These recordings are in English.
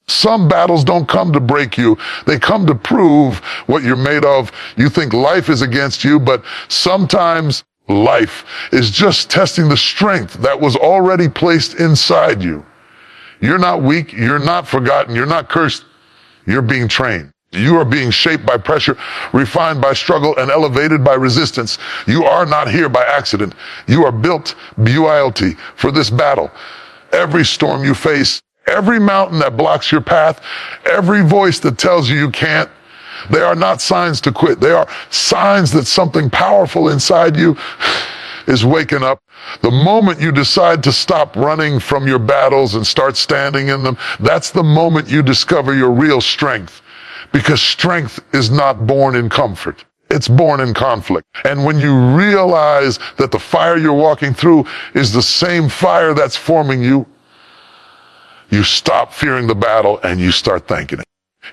Some battles don't come to break you. They come to prove what you're made of. You think life is against you, but sometimes life is just testing the strength that was already placed inside you. You're not weak. You're not forgotten. You're not cursed. You're being trained. You are being shaped by pressure, refined by struggle, and elevated by resistance. You are not here by accident. You are built, B-U-I-L-T, for this battle. Every storm you face, every mountain that blocks your path, every voice that tells you you can't, they are not signs to quit. They are signs that something powerful inside you is waking up. The moment you decide to stop running from your battles and start standing in them, that's the moment you discover your real strength. Because strength is not born in comfort. It's born in conflict. And when you realize that the fire you're walking through is the same fire that's forming you, you stop fearing the battle and you start thanking it.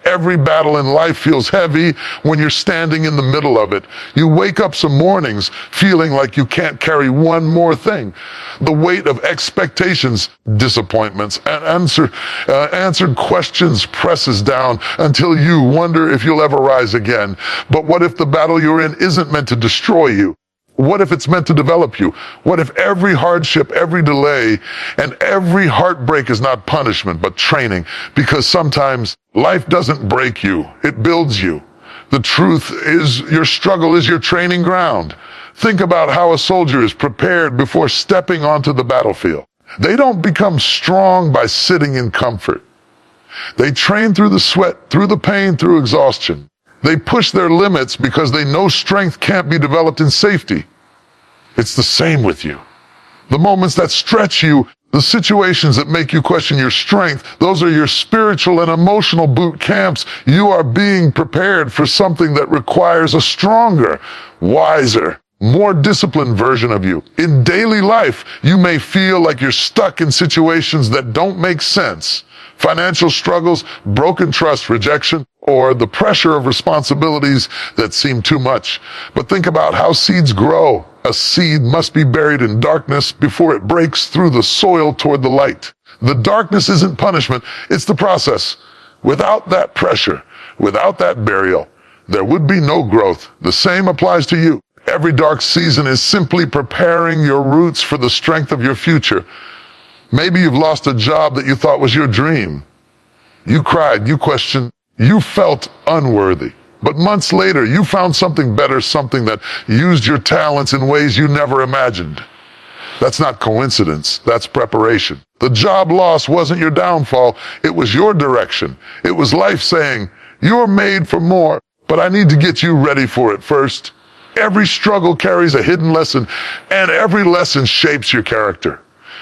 Every battle in life feels heavy when you're standing in the middle of it. You wake up some mornings feeling like you can't carry one more thing. The weight of expectations, disappointments, and answered questions presses down until you wonder if you'll ever rise again. But what if the battle you're in isn't meant to destroy you? What if it's meant to develop you? What if every hardship, every delay, and every heartbreak is not punishment, but training? Because sometimes life doesn't break you, it builds you. The truth is your struggle is your training ground. Think about how a soldier is prepared before stepping onto the battlefield. They don't become strong by sitting in comfort. They train through the sweat, through the pain, through exhaustion. They push their limits because they know strength can't be developed in safety. It's the same with you. The moments that stretch you, the situations that make you question your strength, those are your spiritual and emotional boot camps. You are being prepared for something that requires a stronger, wiser, more disciplined version of you. In daily life, you may feel like you're stuck in situations that don't make sense. Financial struggles, broken trust, rejection, or the pressure of responsibilities that seem too much. But think about how seeds grow. A seed must be buried in darkness before it breaks through the soil toward the light. The darkness isn't punishment, it's the process. Without that pressure, without that burial, there would be no growth. The same applies to you. Every dark season is simply preparing your roots for the strength of your future. Maybe you've lost a job that you thought was your dream. You cried, you questioned, you felt unworthy. But months later, you found something better, something that used your talents in ways you never imagined. That's not coincidence, that's preparation. The job loss wasn't your downfall, it was your direction. It was life saying, you're made for more, but I need to get you ready for it first. Every struggle carries a hidden lesson, and every lesson shapes your character.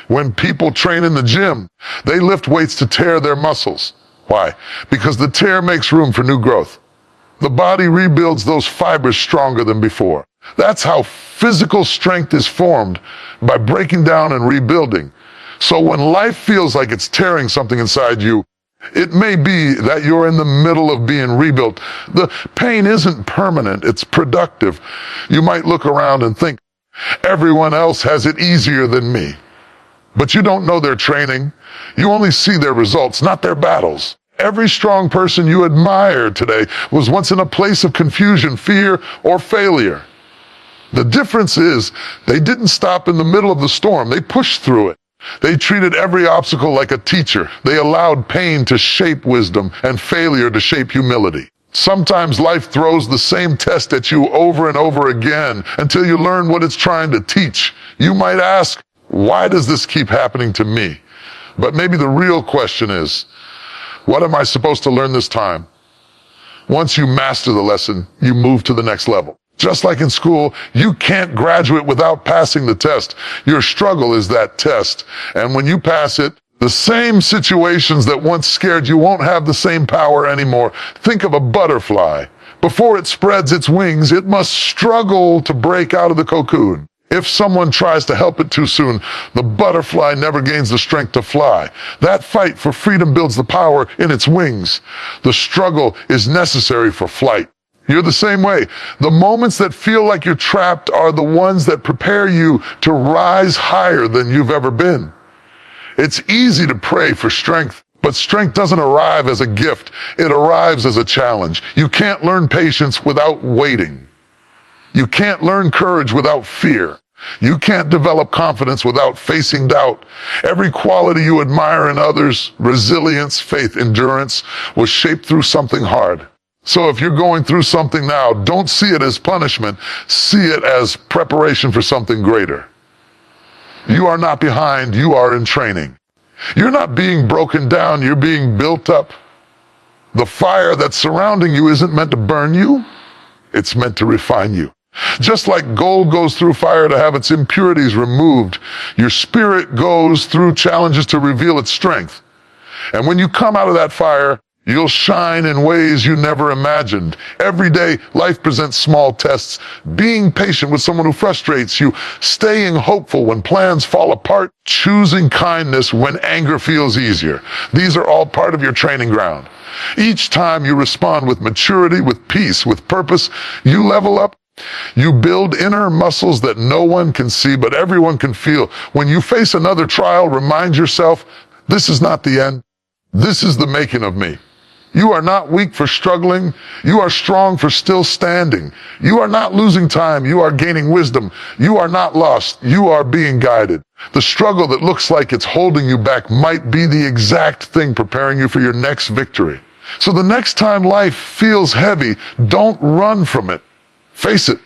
When people train in the gym, they lift weights to tear their muscles. Why? Because the tear makes room for new growth. The body rebuilds those fibers stronger than before. That's how physical strength is formed, by breaking down and rebuilding. So when life feels like it's tearing something inside you, it may be that you're in the middle of being rebuilt. The pain isn't permanent, it's productive. You might look around and think, everyone else has it easier than me. But you don't know their training. You only see their results, not their battles. Every strong person you admire today was once in a place of confusion, fear, or failure. The difference is they didn't stop in the middle of the storm. They pushed through it. They treated every obstacle like a teacher. They allowed pain to shape wisdom and failure to shape humility. Sometimes life throws the same test at you over and over again until you learn what it's trying to teach. You might ask, why does this keep happening to me? But maybe the real question is, what am I supposed to learn this time? Once you master the lesson, you move to the next level. Just like in school, you can't graduate without passing the test. Your struggle is that test. And when you pass it, the same situations that once scared you won't have the same power anymore. Think of a butterfly. Before it spreads its wings, it must struggle to break out of the cocoon. If someone tries to help it too soon, the butterfly never gains the strength to fly. That fight for freedom builds the power in its wings. The struggle is necessary for flight. You're the same way. The moments that feel like you're trapped are the ones that prepare you to rise higher than you've ever been. It's easy to pray for strength, but But strength doesn't arrive as a gift. It arrives as a challenge. You can't learn patience without waiting. You can't learn courage without fear. You can't develop confidence without facing doubt. Every quality you admire in others, resilience, faith, endurance, was shaped through something hard. So if you're going through something now, don't see it as punishment. See it as preparation for something greater. You are not behind, you are in training. You're not being broken down, you're being built up. The fire that's surrounding you isn't meant to burn you, it's meant to refine you. Just like gold goes through fire to have its impurities removed, your spirit goes through challenges to reveal its strength. And when you come out of that fire, you'll shine in ways you never imagined. Every day, life presents small tests. Being patient with someone who frustrates you, staying hopeful when plans fall apart, choosing kindness when anger feels easier. These are all part of your training ground. Each time you respond with maturity, with peace, with purpose, you level up. You build inner muscles that no one can see, but everyone can feel. When you face another trial, remind yourself, this is not the end. This is the making of me. You are not weak for struggling. You are strong for still standing. You are not losing time. You are gaining wisdom. You are not lost. You are being guided. The struggle that looks like it's holding you back might be the exact thing preparing you for your next victory. So the next time life feels heavy, don't run from it. Face it.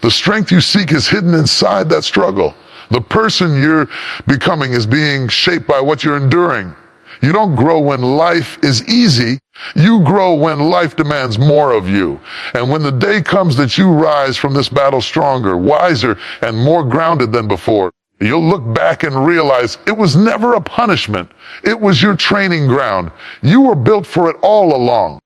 The strength you seek is hidden inside that struggle. The person you're becoming is being shaped by what you're enduring. You don't grow when life is easy. You grow when life demands more of you. And when the day comes that you rise from this battle stronger, wiser, and more grounded than before, you'll look back and realize it was never a punishment. It was your training ground. You were built for it all along.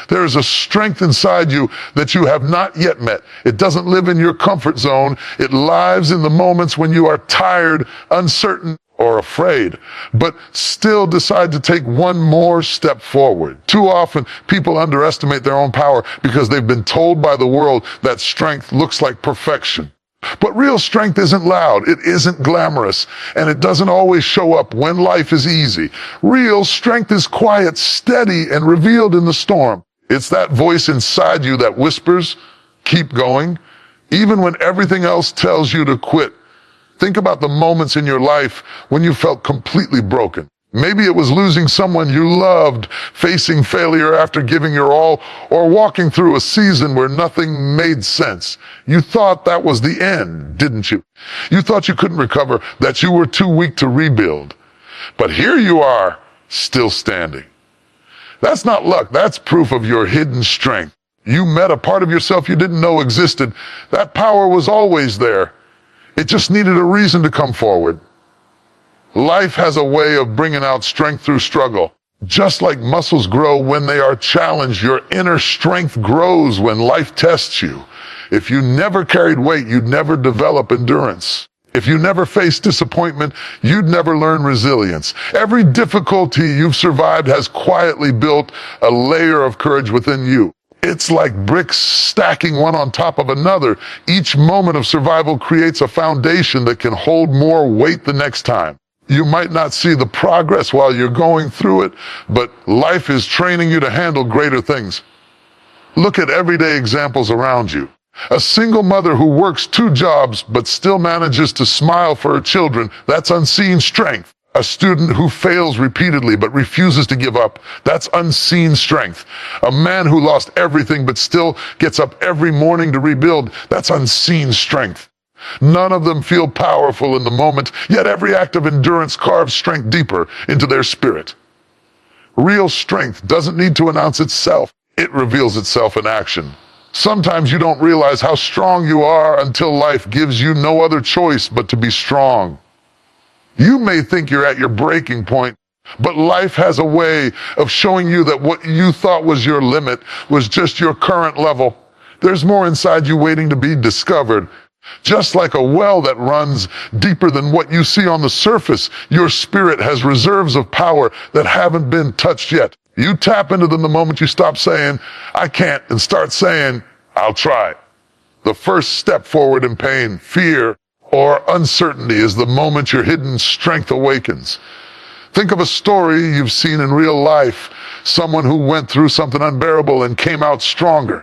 There is a strength inside you that you have not yet met. It doesn't live in your comfort zone. It lives in the moments when you are tired, uncertain, or afraid, but still decide to take one more step forward. Too often, people underestimate their own power because they've been told by the world that strength looks like perfection. But real strength isn't loud, it isn't glamorous, and it doesn't always show up when life is easy. Real strength is quiet, steady, and revealed in the storm. It's that voice inside you that whispers, keep going, even when everything else tells you to quit. Think about the moments in your life when you felt completely broken. Maybe it was losing someone you loved, facing failure after giving your all, or walking through a season where nothing made sense. You thought that was the end, didn't you? You thought you couldn't recover, that you were too weak to rebuild. But here you are, still standing. That's not luck, that's proof of your hidden strength. You met a part of yourself you didn't know existed. That power was always there. It just needed a reason to come forward. Life has a way of bringing out strength through struggle. Just like muscles grow when they are challenged, your inner strength grows when life tests you. If you never carried weight, you'd never develop endurance. If you never faced disappointment, you'd never learn resilience. Every difficulty you've survived has quietly built a layer of courage within you. It's like bricks stacking one on top of another. Each moment of survival creates a foundation that can hold more weight the next time. You might not see the progress while you're going through it, but life is training you to handle greater things. Look at everyday examples around you. A single mother who works 2 jobs but still manages to smile for her children, that's unseen strength. A student who fails repeatedly but refuses to give up, that's unseen strength. A man who lost everything but still gets up every morning to rebuild, that's unseen strength. None of them feel powerful in the moment, yet every act of endurance carves strength deeper into their spirit. Real strength doesn't need to announce itself. It reveals itself in action. Sometimes you don't realize how strong you are until life gives you no other choice but to be strong. You may think you're at your breaking point, but life has a way of showing you that what you thought was your limit was just your current level. There's more inside you waiting to be discovered. Just like a well that runs deeper than what you see on the surface, your spirit has reserves of power that haven't been touched yet. You tap into them the moment you stop saying, I can't, and start saying, I'll try. The first step forward in pain, fear, or uncertainty is the moment your hidden strength awakens. Think of a story you've seen in real life, someone who went through something unbearable and came out stronger.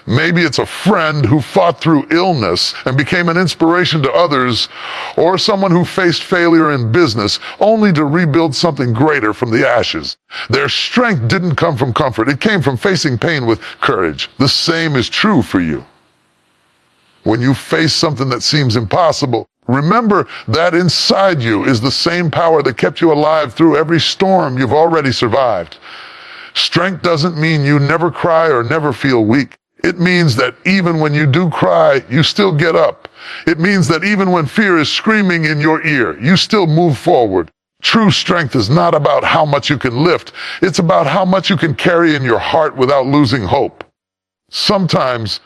Maybe it's a friend who fought through illness and became an inspiration to others, or someone who faced failure in business only to rebuild something greater from the ashes. Their strength didn't come from comfort. It came from facing pain with courage. The same is true for you. When you face something that seems impossible, remember that inside you is the same power that kept you alive through every storm you've already survived. Strength doesn't mean you never cry or never feel weak. It means that even when you do cry, you still get up. It means that even when fear is screaming in your ear, you still move forward. True strength is not about how much you can lift. It's about how much you can carry in your heart without losing hope. Sometimes,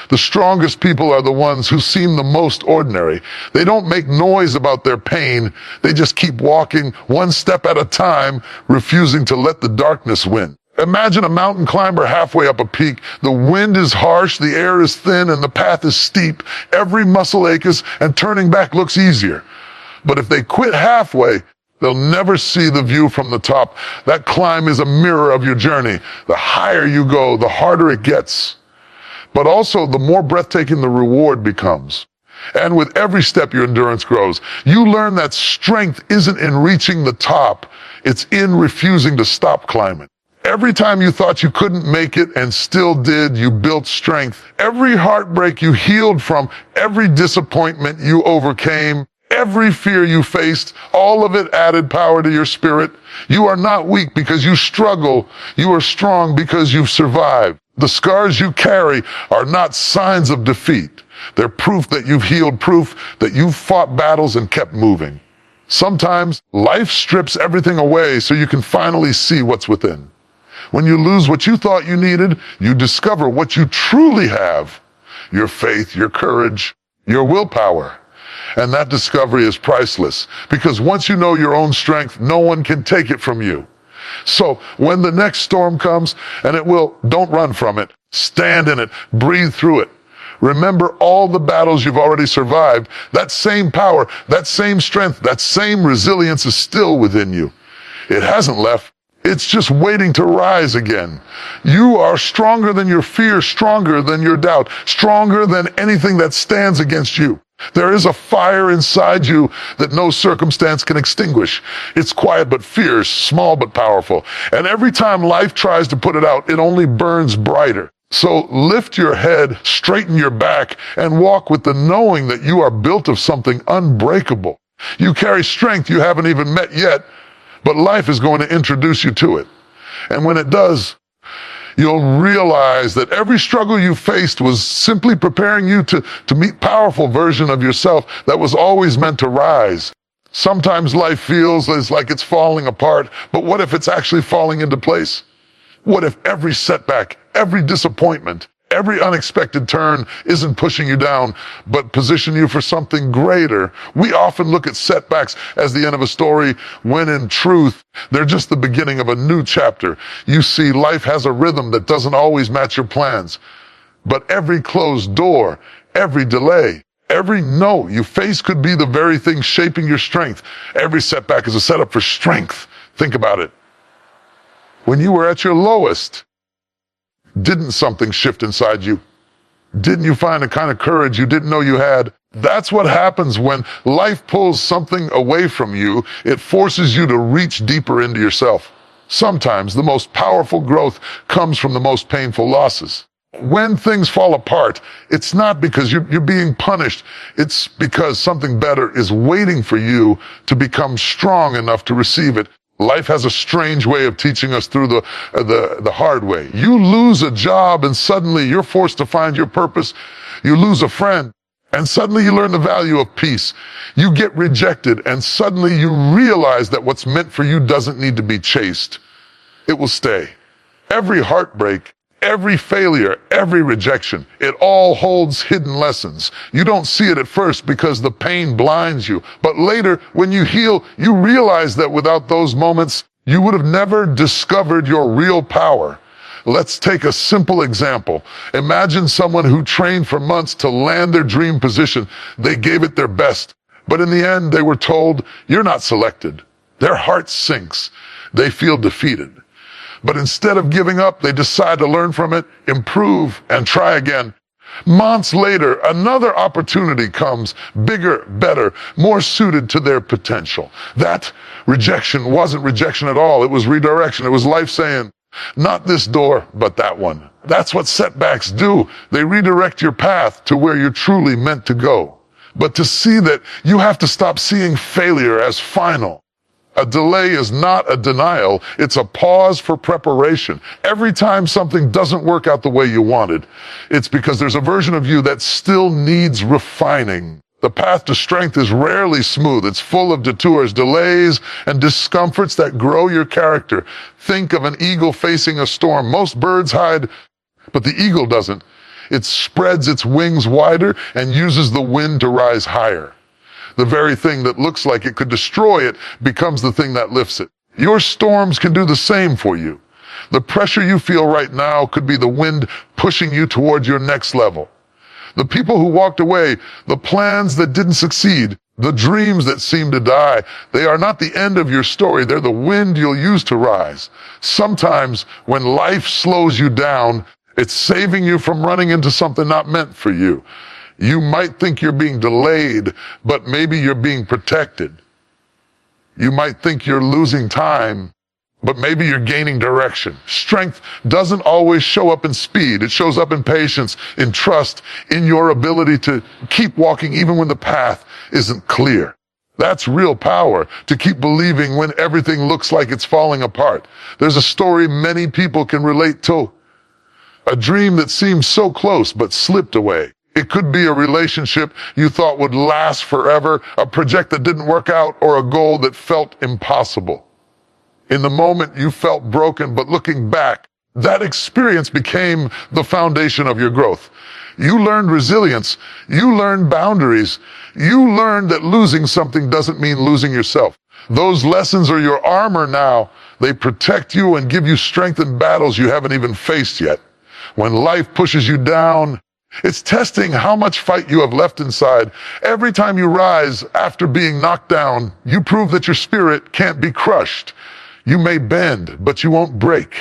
the strongest people are the ones who seem the most ordinary. They don't make noise about their pain. They just keep walking one step at a time, refusing to let the darkness win. Imagine a mountain climber halfway up a peak. The wind is harsh, the air is thin, and the path is steep. Every muscle aches, and turning back looks easier. But if they quit halfway, they'll never see the view from the top. That climb is a mirror of your journey. The higher you go, the harder it gets. But also, the more breathtaking the reward becomes. And with every step, your endurance grows. You learn that strength isn't in reaching the top. It's in refusing to stop climbing. Every time you thought you couldn't make it and still did, you built strength. Every heartbreak you healed from, every disappointment you overcame, every fear you faced, all of it added power to your spirit. You are not weak because you struggle. You are strong because you've survived. The scars you carry are not signs of defeat. They're proof that you've healed, proof that you've fought battles and kept moving. Sometimes life strips everything away so you can finally see what's within. When you lose what you thought you needed, you discover what you truly have: your faith, your courage, your willpower. And that discovery is priceless, because once you know your own strength, no one can take it from you. So when the next storm comes, and it will, don't run from it. Stand in it. Breathe through it. Remember all the battles you've already survived. That same power, that same strength, that same resilience is still within you. It hasn't left. It's just waiting to rise again. You are stronger than your fear, stronger than your doubt, stronger than anything that stands against you. There is a fire inside you that no circumstance can extinguish. It's quiet but fierce, small but powerful. And every time life tries to put it out, it only burns brighter. So lift your head, straighten your back, and walk with the knowing that you are built of something unbreakable. You carry strength you haven't even met yet, but life is going to introduce you to it. And when it does, you'll realize that every struggle you faced was simply preparing you to meet a powerful version of yourself that was always meant to rise. Sometimes life feels like it's falling apart, but what if it's actually falling into place? What if every setback, every disappointment, every unexpected turn isn't pushing you down, but position you for something greater? We often look at setbacks as the end of a story, when in truth, they're just the beginning of a new chapter. You see, life has a rhythm that doesn't always match your plans. But every closed door, every delay, every no you face could be the very thing shaping your strength. Every setback is a setup for strength. Think about it. When you were at your lowest, didn't something shift inside you? Didn't you find a kind of courage you didn't know you had? That's what happens when life pulls something away from you. It forces you to reach deeper into yourself. Sometimes the most powerful growth comes from the most painful losses. When things fall apart, it's not because you're being punished. It's because something better is waiting for you to become strong enough to receive it. Life has a strange way of teaching us through the hard way. You lose a job and suddenly you're forced to find your purpose. You lose a friend and suddenly you learn the value of peace. You get rejected and suddenly you realize that what's meant for you doesn't need to be chased. It will stay. Every heartbreak, every failure, every rejection, it all holds hidden lessons. You don't see it at first because the pain blinds you. But later, when you heal, you realize that without those moments, you would have never discovered your real power. Let's take a simple example. Imagine someone who trained for months to land their dream position. They gave it their best. But in the end, they were told, "You're not selected." Their heart sinks. They feel defeated. But instead of giving up, they decide to learn from it, improve, and try again. Months later, another opportunity comes, bigger, better, more suited to their potential. That rejection wasn't rejection at all. It was redirection. It was life saying, not this door, but that one. That's what setbacks do. They redirect your path to where you're truly meant to go. But to see that, you have to stop seeing failure as final. A delay is not a denial, it's a pause for preparation. Every time something doesn't work out the way you wanted, it's because there's a version of you that still needs refining. The path to strength is rarely smooth. It's full of detours, delays, and discomforts that grow your character. Think of an eagle facing a storm. Most birds hide, but the eagle doesn't. It spreads its wings wider and uses the wind to rise higher. The very thing that looks like it could destroy it becomes the thing that lifts it. Your storms can do the same for you. The pressure you feel right now could be the wind pushing you toward your next level. The people who walked away, the plans that didn't succeed, the dreams that seemed to die, they are not the end of your story. They're the wind you'll use to rise. Sometimes when life slows you down, it's saving you from running into something not meant for you. You might think you're being delayed, but maybe you're being protected. You might think you're losing time, but maybe you're gaining direction. Strength doesn't always show up in speed. It shows up in patience, in trust, in your ability to keep walking even when the path isn't clear. That's real power, to keep believing when everything looks like it's falling apart. There's a story many people can relate to. A dream that seemed so close but slipped away. It could be a relationship you thought would last forever, a project that didn't work out, or a goal that felt impossible. In the moment, you felt broken, but looking back, that experience became the foundation of your growth. You learned resilience. You learned boundaries. You learned that losing something doesn't mean losing yourself. Those lessons are your armor now. They protect you and give you strength in battles you haven't even faced yet. When life pushes you down, it's testing how much fight you have left inside. Every time you rise after being knocked down, you prove that your spirit can't be crushed. You may bend, but you won't break.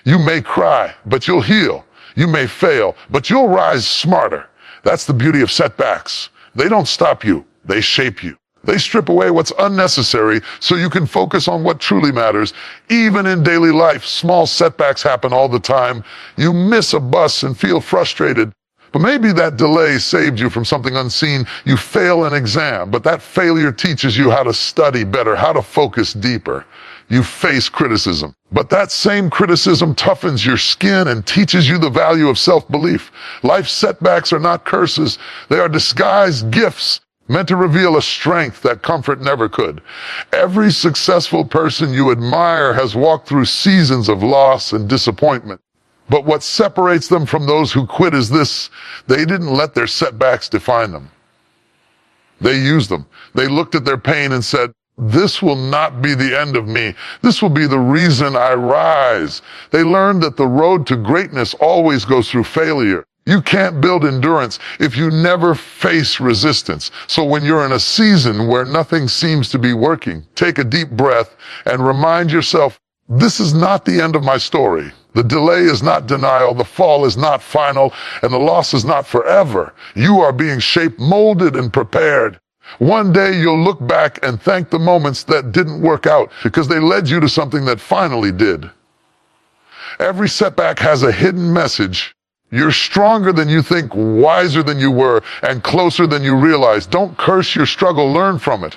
You may cry, but you'll heal. You may fail, but you'll rise smarter. That's the beauty of setbacks. They don't stop you, they shape you. They strip away what's unnecessary so you can focus on what truly matters. Even in daily life, small setbacks happen all the time. You miss a bus and feel frustrated. But maybe that delay saved you from something unseen. You fail an exam, but that failure teaches you how to study better, how to focus deeper. You face criticism, but that same criticism toughens your skin and teaches you the value of self-belief. Life's setbacks are not curses. They are disguised gifts meant to reveal a strength that comfort never could. Every successful person you admire has walked through seasons of loss and disappointment. But what separates them from those who quit is this: they didn't let their setbacks define them. They used them. They looked at their pain and said, this will not be the end of me. This will be the reason I rise. They learned that the road to greatness always goes through failure. You can't build endurance if you never face resistance. So when you're in a season where nothing seems to be working, take a deep breath and remind yourself, this is not the end of my story. The delay is not denial, the fall is not final, and the loss is not forever. You are being shaped, molded, and prepared. One day you'll look back and thank the moments that didn't work out because they led you to something that finally did. Every setback has a hidden message. You're stronger than you think, wiser than you were, and closer than you realize. Don't curse your struggle, learn from it.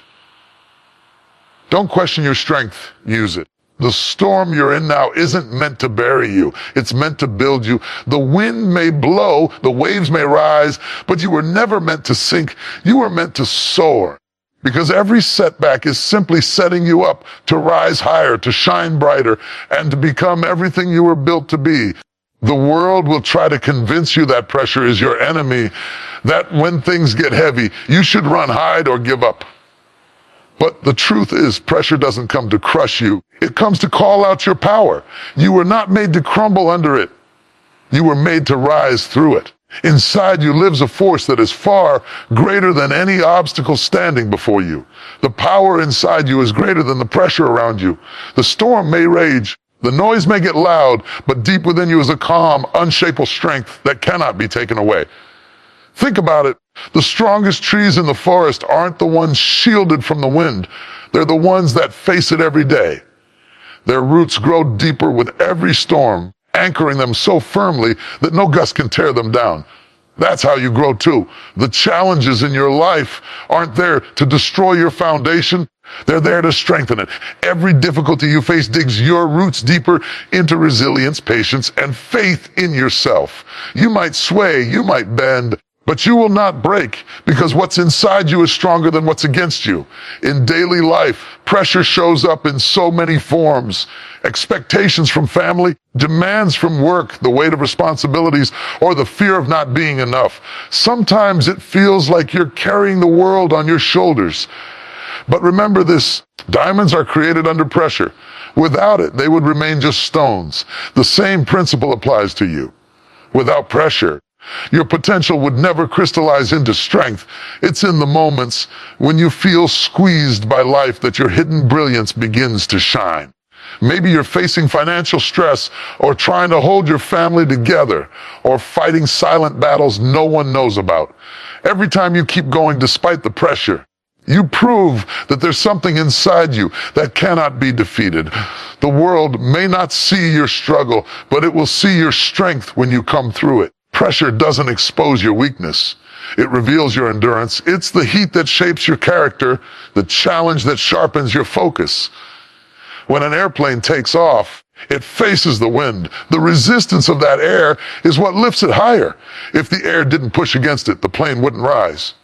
Don't question your strength, use it. The storm you're in now isn't meant to bury you. It's meant to build you. The wind may blow, the waves may rise, but you were never meant to sink. You were meant to soar. Because every setback is simply setting you up to rise higher, to shine brighter, and to become everything you were built to be. The world will try to convince you that pressure is your enemy, that when things get heavy, you should run, hide, or give up. But the truth is, pressure doesn't come to crush you. It comes to call out your power. You were not made to crumble under it. You were made to rise through it. Inside you lives a force that is far greater than any obstacle standing before you. The power inside you is greater than the pressure around you. The storm may rage, the noise may get loud, but deep within you is a calm, unshakable strength that cannot be taken away. Think about it. The strongest trees in the forest aren't the ones shielded from the wind. They're the ones that face it every day. Their roots grow deeper with every storm, anchoring them so firmly that no gust can tear them down. That's how you grow too. The challenges in your life aren't there to destroy your foundation. They're there to strengthen it. Every difficulty you face digs your roots deeper into resilience, patience, and faith in yourself. You might sway, you might bend, but you will not break, because what's inside you is stronger than what's against you. In daily life, pressure shows up in so many forms. Expectations from family, demands from work, the weight of responsibilities, or the fear of not being enough. Sometimes it feels like you're carrying the world on your shoulders. But remember this, diamonds are created under pressure. Without it, they would remain just stones. The same principle applies to you. Without pressure, your potential would never crystallize into strength. It's in the moments when you feel squeezed by life that your hidden brilliance begins to shine. Maybe you're facing financial stress, or trying to hold your family together, or fighting silent battles no one knows about. Every time you keep going despite the pressure, you prove that there's something inside you that cannot be defeated. The world may not see your struggle, but it will see your strength when you come through it. Pressure doesn't expose your weakness. It reveals your endurance. It's the heat that shapes your character, the challenge that sharpens your focus. When an airplane takes off, it faces the wind. The resistance of that air is what lifts it higher. If the air didn't push against it, the plane wouldn't rise.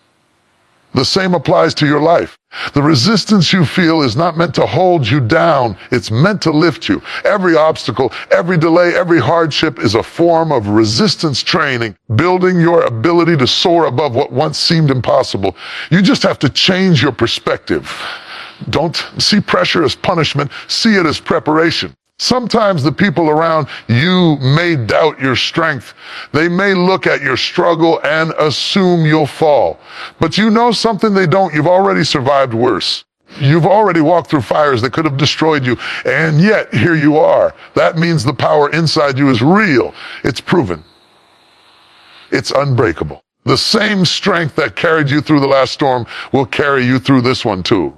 The same applies to your life. The resistance you feel is not meant to hold you down. It's meant to lift you. Every obstacle, every delay, every hardship is a form of resistance training, building your ability to soar above what once seemed impossible. You just have to change your perspective. Don't see pressure as punishment. See it as preparation. Sometimes the people around you may doubt your strength. They may look at your struggle and assume you'll fall. But you know something they don't. You've already survived worse. You've already walked through fires that could have destroyed you, and yet here you are. That means the power inside you is real. It's proven. It's unbreakable. The same strength that carried you through the last storm will carry you through this one too.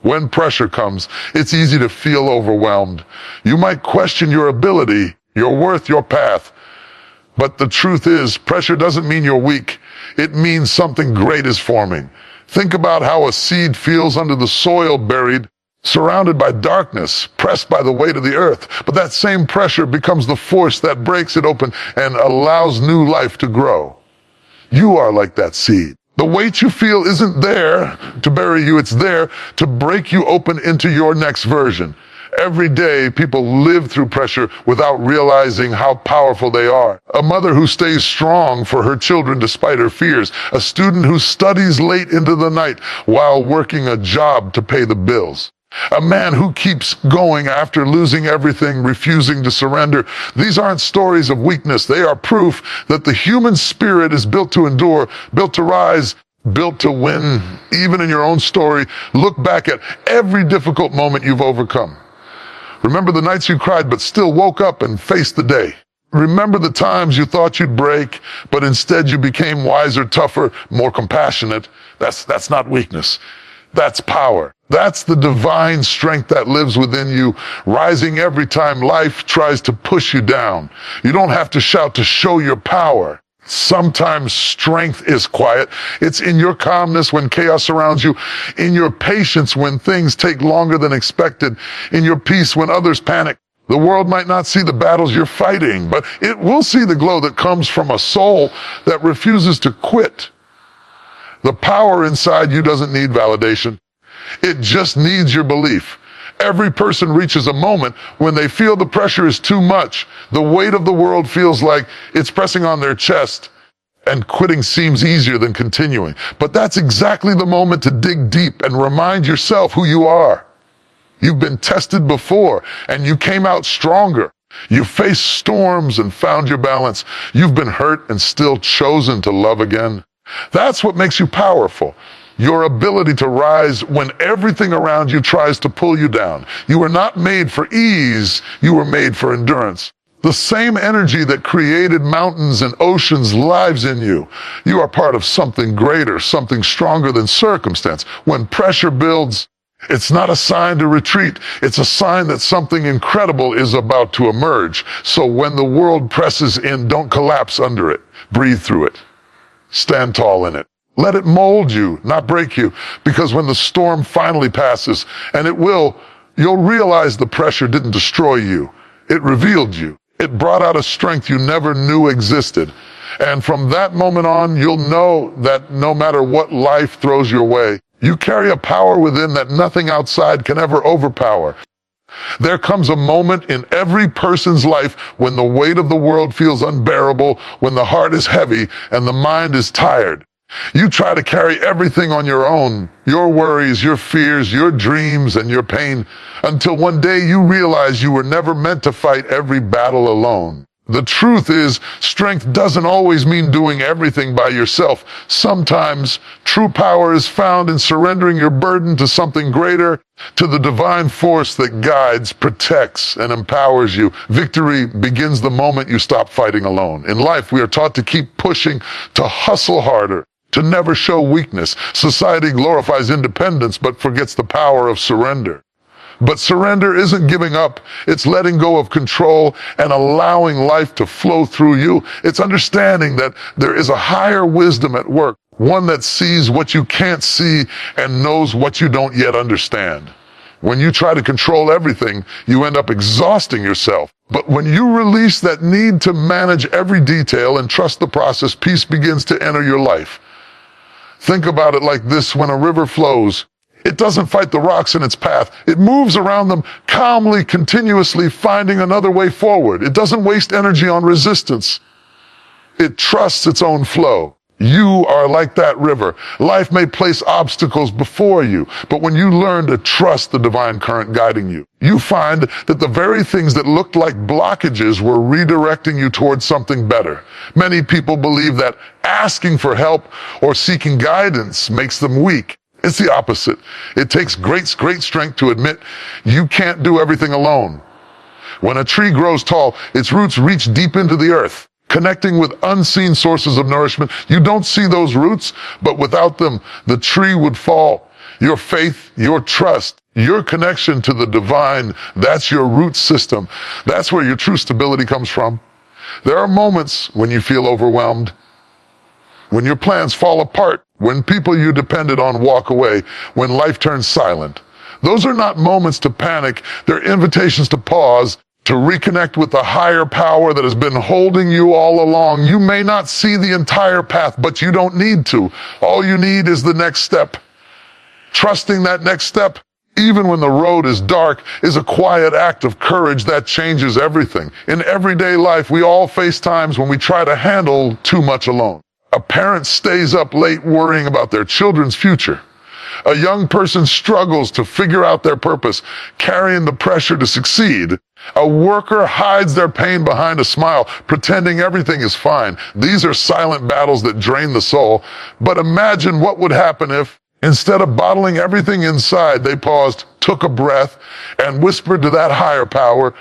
When pressure comes, it's easy to feel overwhelmed. You might question your ability, your worth, your path. But the truth is, pressure doesn't mean you're weak. It means something great is forming. Think about how a seed feels under the soil, buried, surrounded by darkness, pressed by the weight of the earth. But that same pressure becomes the force that breaks it open and allows new life to grow. You are like that seed. The weight you feel isn't there to bury you, it's there to break you open into your next version. Every day, people live through pressure without realizing how powerful they are. A mother who stays strong for her children despite her fears. A student who studies late into the night while working a job to pay the bills. A man who keeps going after losing everything, refusing to surrender. These aren't stories of weakness. They are proof that the human spirit is built to endure, built to rise, built to win. Even in your own story, look back at every difficult moment you've overcome. Remember the nights you cried but still woke up and faced the day. Remember the times you thought you'd break, but instead you became wiser, tougher, more compassionate. That's not weakness. That's power. That's the divine strength that lives within you, rising every time life tries to push you down. You don't have to shout to show your power. Sometimes strength is quiet. It's in your calmness when chaos surrounds you, in your patience when things take longer than expected, in your peace when others panic. The world might not see the battles you're fighting, but it will see the glow that comes from a soul that refuses to quit. The power inside you doesn't need validation. It just needs your belief. Every person reaches a moment when they feel the pressure is too much. The weight of the world feels like it's pressing on their chest, and quitting seems easier than continuing. But that's exactly the moment to dig deep and remind yourself who you are. You've been tested before, and you came out stronger. You faced storms and found your balance. You've been hurt and still chosen to love again. That's what makes you powerful. Your ability to rise when everything around you tries to pull you down. You were not made for ease. You were made for endurance. The same energy that created mountains and oceans lives in you. You are part of something greater, something stronger than circumstance. When pressure builds, it's not a sign to retreat. It's a sign that something incredible is about to emerge. So when the world presses in, don't collapse under it. Breathe through it. Stand tall in it. Let it mold you, not break you. Because when the storm finally passes, and it will, you'll realize the pressure didn't destroy you. It revealed you. It brought out a strength you never knew existed. And from that moment on, you'll know that no matter what life throws your way, you carry a power within that nothing outside can ever overpower. There comes a moment in every person's life when the weight of the world feels unbearable, when the heart is heavy and the mind is tired. You try to carry everything on your own, your worries, your fears, your dreams, and your pain, until one day you realize you were never meant to fight every battle alone. The truth is, strength doesn't always mean doing everything by yourself. Sometimes true power is found in surrendering your burden to something greater, to the divine force that guides, protects, and empowers you. Victory begins the moment you stop fighting alone. In life, we are taught to keep pushing, to hustle harder, to never show weakness. Society glorifies independence but forgets the power of surrender. But surrender isn't giving up. It's letting go of control and allowing life to flow through you. It's understanding that there is a higher wisdom at work, one that sees what you can't see and knows what you don't yet understand. When you try to control everything, you end up exhausting yourself. But when you release that need to manage every detail and trust the process, peace begins to enter your life. Think about it like this: when a river flows, it doesn't fight the rocks in its path. It moves around them calmly, continuously, finding another way forward. It doesn't waste energy on resistance. It trusts its own flow. You are like that river. Life may place obstacles before you, but when you learn to trust the divine current guiding you, you find that the very things that looked like blockages were redirecting you towards something better. Many people believe that asking for help or seeking guidance makes them weak. It's the opposite. It takes great strength to admit you can't do everything alone. When a tree grows tall, its roots reach deep into the earth, connecting with unseen sources of nourishment. You don't see those roots, but without them, the tree would fall. Your faith, your trust, your connection to the divine, that's your root system. That's where your true stability comes from. There are moments when you feel overwhelmed, when your plans fall apart, when people you depended on walk away, when life turns silent. Those are not moments to panic. They're invitations to pause, to reconnect with the higher power that has been holding you all along. You may not see the entire path, but you don't need to. All you need is the next step. Trusting that next step, even when the road is dark, is a quiet act of courage that changes everything. In everyday life, we all face times when we try to handle too much alone. A parent stays up late worrying about their children's future. A young person struggles to figure out their purpose, carrying the pressure to succeed. A worker hides their pain behind a smile, pretending everything is fine. These are silent battles that drain the soul. But imagine what would happen if, instead of bottling everything inside, they paused, took a breath, and whispered to that higher power,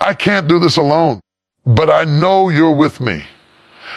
"I can't do this alone, but I know you're with me."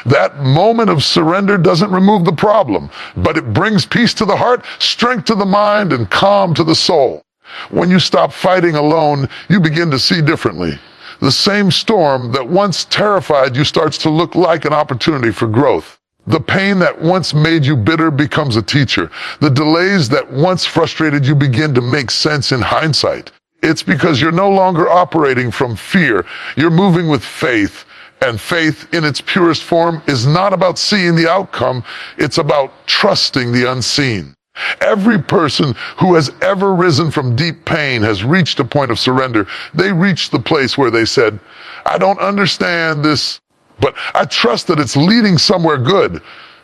That moment of surrender doesn't remove the problem, but it brings peace to the heart, strength to the mind, and calm to the soul. When you stop fighting alone, you begin to see differently. The same storm that once terrified you starts to look like an opportunity for growth. The pain that once made you bitter becomes a teacher. The delays that once frustrated you begin to make sense in hindsight. It's because you're no longer operating from fear. You're moving with faith. And faith in its purest form is not about seeing the outcome, it's about trusting the unseen. Every person who has ever risen from deep pain has reached a point of surrender. They reached the place where they said, "I don't understand this, but I trust that it's leading somewhere good."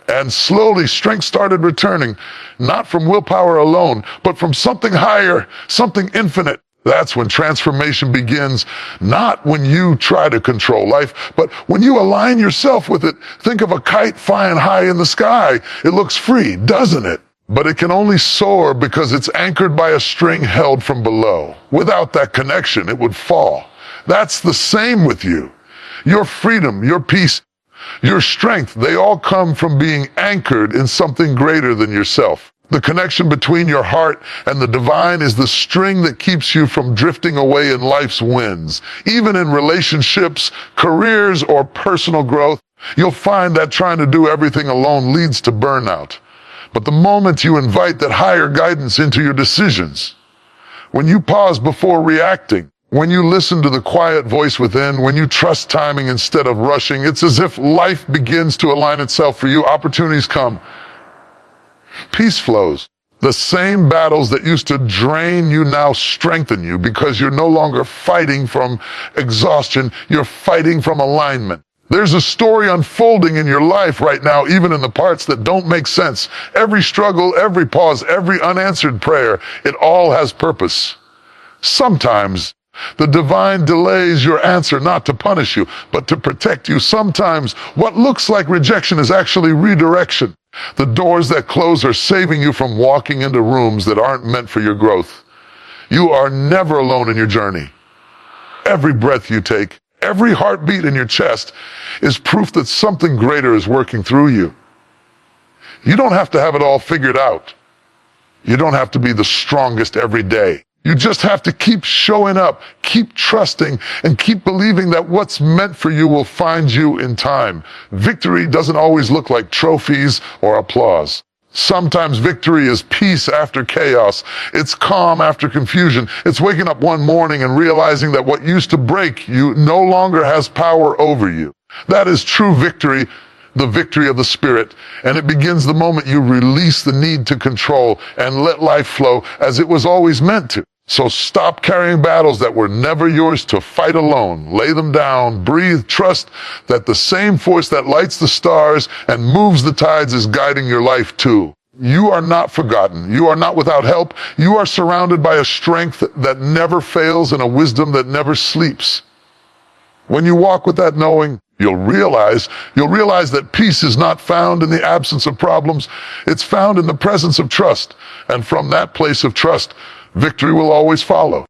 And slowly strength started returning, not from willpower alone, but from something higher, something infinite. That's when transformation begins, not when you try to control life, but when you align yourself with it. Think of a kite flying high in the sky. It looks free, doesn't it? But it can only soar because it's anchored by a string held from below. Without that connection, it would fall. That's the same with you. Your freedom, your peace, your strength, they all come from being anchored in something greater than yourself. The connection between your heart and the divine is the string that keeps you from drifting away in life's winds. Even in relationships, careers, or personal growth, you'll find that trying to do everything alone leads to burnout. But the moment you invite that higher guidance into your decisions, when you pause before reacting, when you listen to the quiet voice within, when you trust timing instead of rushing, it's as if life begins to align itself for you. Opportunities come. Peace flows. The same battles that used to drain you now strengthen you because you're no longer fighting from exhaustion, you're fighting from alignment. There's a story unfolding in your life right now, even in the parts that don't make sense. Every struggle, every pause, every unanswered prayer, it all has purpose. Sometimes the divine delays your answer not to punish you, but to protect you. Sometimes what looks like rejection is actually redirection. The doors that close are saving you from walking into rooms that aren't meant for your growth. You are never alone in your journey. Every breath you take, every heartbeat in your chest is proof that something greater is working through you. You don't have to have it all figured out. You don't have to be the strongest every day. You just have to keep showing up, keep trusting, and keep believing that what's meant for you will find you in time. Victory doesn't always look like trophies or applause. Sometimes victory is peace after chaos. It's calm after confusion. It's waking up one morning and realizing that what used to break you no longer has power over you. That is true victory, the victory of the spirit, and it begins the moment you release the need to control and let life flow as it was always meant to. So stop carrying battles that were never yours to fight alone. Lay them down, breathe, trust that the same force that lights the stars and moves the tides is guiding your life too. You are not forgotten. You are not without help. You are surrounded by a strength that never fails and a wisdom that never sleeps. When you walk with that knowing, you'll realize that peace is not found in the absence of problems. It's found in the presence of trust. And from that place of trust, victory will always follow.